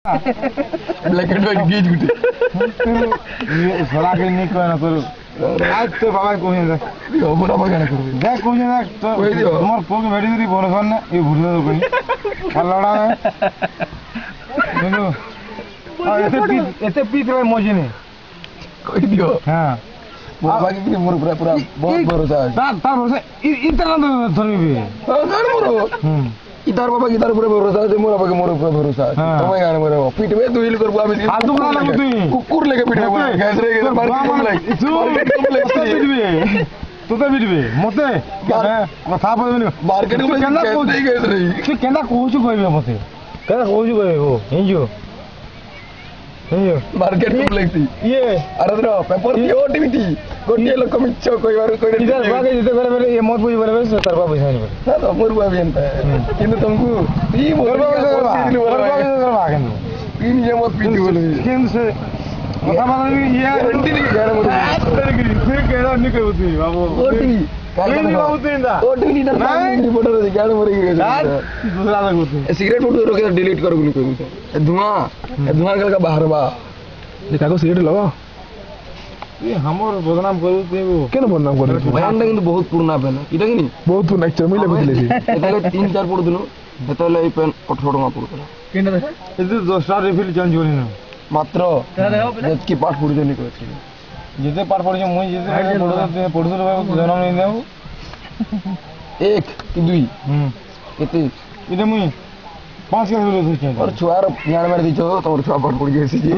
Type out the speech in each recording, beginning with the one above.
black and white gauge गुटे ये सला के नहीं कोई ना करू आज तो बाबा को ही देख दियो बड़ा बगान करू देख कोई ना तो तुम्हार पोक भेड़ी दरी बोले सन ना ये भूल दो कोई लड़ा है देखो ऐसे पीत रहे मौजी ने कोई दियो हां बाबा की मोर पूरा पूरा बहुत भरोसा है तार भरोसा इतना तो धर्मी भी गान मोरो इधर बाबा इधर पूरा भरोसा है मोर बाबा के मोर पूरा भरोसा है तुम्हें गान मोरो पीठ में तू हिल कर बुआ में फालतू बना लग तू कुकुर लेके पीठे में गैस रे के मार्केट में तू तो बिडबे मते कथा बोलबे मार्केट में कैसे गैस रे तू केना कहू कहबे मते केना कहू कहबे हो हिंजो मार्केट में लगती ये अरे तो पेपर की ओटीपी थी गोटे लोग मिच्छो कोई बार कोई इधर भागे जिते बेरे ये मत बुझ बोले सरवा पैसा नहीं बोले ना तो मोर बुआ भी अंत है किंतु तुमको ई मोर सरवा तीन ये मत पीटी बोले किंतु से कथा मतलब ये गारंटी नहीं गाना मोर फिर केना नहीं कहूती बाबू ओटीपी नहीं बाबू तीनदा ओटीपी ना रिपोर्टर है गाना मोर की दूसरा लगोती सिगरेट फोटो रोके डिलीट करो नहीं कोई धुआं का बाहर बा देखा को सिगरेट लगाओ ये हमर बदनाम करू ते वो केन बदनाम करू बयान किंतु बहुत पुराना पेन इटा कि नहीं बहुत पुराना एक्चुअली मिले बुझले एतले 3-4 पड़ दिनो एतले ई पेन 18 टका पड़तला केन देखा ए 10 रिफिल चेंज होनी ना मात्र जत की पाठ पड़ जनी कहछि जिते पाठ पड़ मुई जिते पढ़ुल जन्म नहीं देऊ 1 कि 2 केते इते मुई 5 के बोले छै और छुआर ध्यान मार दिछो तोर छुआ पाठ पड़ गेसी जी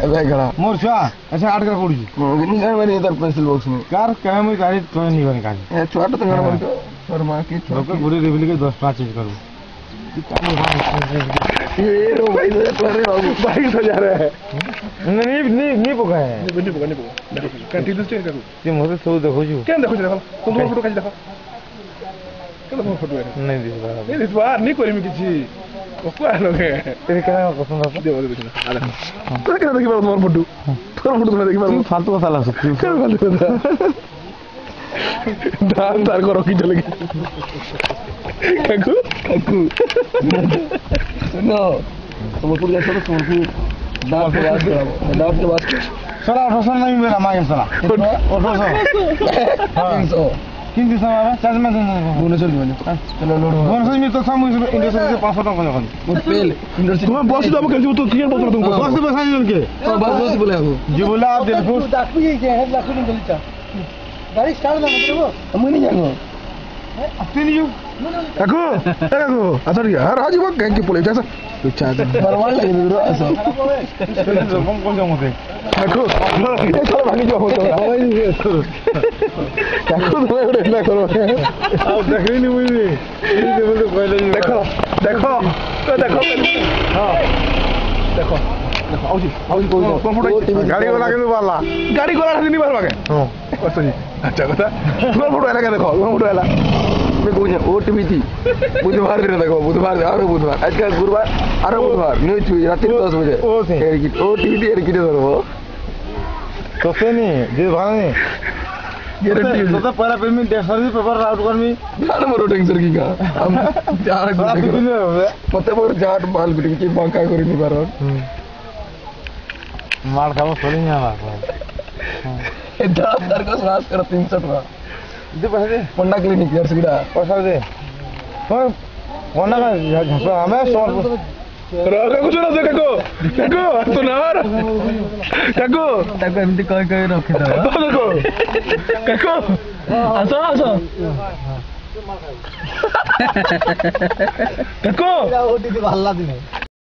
एबे गड़ा मोर छुआ अच्छा 8 का पड़ी गिनी गान मारी इधर पेंसिल बॉक्स में कार कहे मुई गाड़ी तो नहीं बने गाड़ी ए छुआ तो गान मार तो शर्मा की लोग गुरे रिफिल के 10 5 चेंज करू ये रो भाई तो रे बाबू 22,000 है नहीं पका है नहीं पका कंटिन्यू चेंज करू ये मोरे सब देखो छु केन देखो देखो तुम फोटो काज देखो केन फोटो है नहीं दिस बार नहीं दिस बार नहीं करिमी किछि ओको आलोगे तेरे केना पसंद आ देव देव आ देखो तो केना देखि बार मोर फोटो तोर फोटो तुम देखि बार फालतू का साला सब फालतू का दान तार को रोकी चले गए काकू काकू नो तुमको जैसा तो तुमको दांत के बाद साला 1800 नहीं मेरा मांगे साला 1800 300 किंतु समय चार्ज में भुवनेश्वर में चलो लोड भुवनेश्वर में तो सामू इंडस्ट्री से 500 टका कौन वो पेल इंडस्ट्री तुम बस दबो के तो टिकट बोल तुमको बस पे पैसा नहीं के तो बस बोले हो जो बोला आप देखो डाकू ये क्या है लाखों नहीं गलता गाड़ी स्टार्ट ना मतलब हम नहीं जानो अपने नहीं काकू अच्छा यार आज वो गैंग की पुलिस ऐसा तो चाह परवान लगे दूर ऐसा कौन जा मते काकू ये चलो भागी जो होता है काकू तुम्हें उड़े ना करो आप देख नहीं मुझे ये बोलते पहले देखो देखो तो देखो हां देखो आओ कोई गाड़ी वाला के वाला गाड़ी वाला नहीं मारवा के हां कौन सी अच्छा কথা তোমার ফটো এলাকা দেখো তোমার ফটো এলা আমি কইছি ওটিপি থি বুধবার দিন দেখো বুধবার আর বুধবার আজকে গুরুবার আর বুধবার নিউজ রাতে 10 बजे ওটিপি দিয়ে কি ধরবো तो से नहीं जे भाग नहीं गारंटी तो पहला पेमेंट सर्विस पेपर आउट करमी जान मोर टेंशन की का हम जान मते मोर जाट माल बिटिंग की बांका करी नहीं पारो मार खाओ सोली ना मार इतना सर को श्वास कर 300 टका दे पैसे दे पंडा क्लिनिक यार सुविधा पैसा दे और कोना का झपा हमें 100 राका कुछ ना दे काको काको तो ना मार काको ताको एमती कहि कहि रखि दो काको काको आसो आसो काको ओटीपी भल्ला दिने